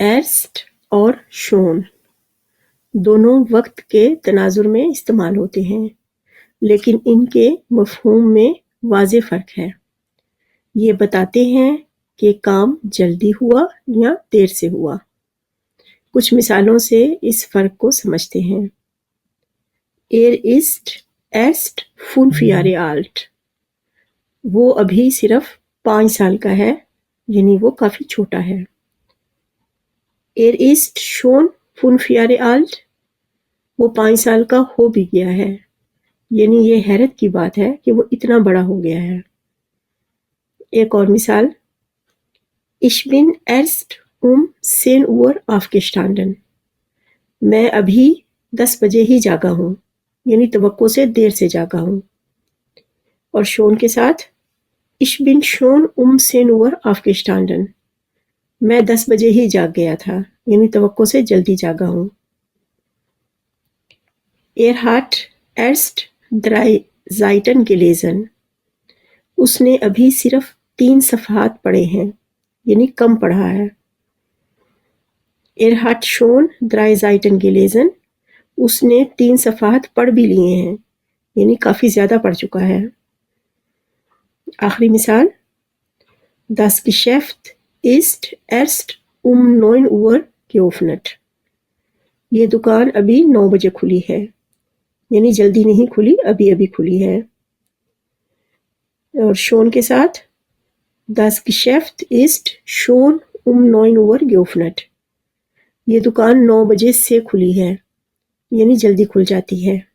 ایرسٹ اور شون دونوں وقت کے تناظر میں استعمال ہوتے ہیں، لیکن ان کے مفہوم میں واضح فرق ہے۔ یہ بتاتے ہیں کہ کام جلدی ہوا یا دیر سے ہوا۔ کچھ مثالوں سے اس فرق کو سمجھتے ہیں۔ ist erst 5 Jahre alt۔ وہ ابھی صرف 5 سال کا ہے، یعنی وہ کافی چھوٹا ہے۔ ist schon 5 Jahre alt۔ وہ 5 سال کا ہو بھی گیا ہے، یعنی یہ حیرت کی بات ہے کہ وہ اتنا بڑا ہو گیا ہے۔ ایک اور مثال، Ich bin erst 10 Uhr aufgestanden۔ میں ابھی 10 بجے ہی جاگا ہوں، یعنی توقع سے دیر سے جاگا ہوں۔ اور شون کے ساتھ Ich bin schon 10 Uhr aufgestanden۔ میں 10 بجے ہی جاگ گیا تھا، یعنی توقع سے جلدی جاگا ہوں۔ hat erst 3 Seiten gelesen۔ اس نے ابھی صرف 3 صفحات پڑھے ہیں، یعنی کم پڑھا ہے۔ hat schon 3 Seiten gelesen۔ اس نے 3 صفحات پڑھ بھی لیے ہیں، یعنی کافی زیادہ پڑھ چکا ہے۔ آخری مثال، Das Geschäft ist erst 9 Uhr geöffnet۔ یہ دکان ابھی 9 بجے کھلی ہے، یعنی جلدی نہیں کھلی، ابھی ابھی کھلی ہے۔ اور شون کے ساتھ Das Geschäft ist schon 9 Uhr geöffnet۔ یہ دکان 9 بجے سے کھلی ہے، یعنی جلدی کھل جاتی ہے۔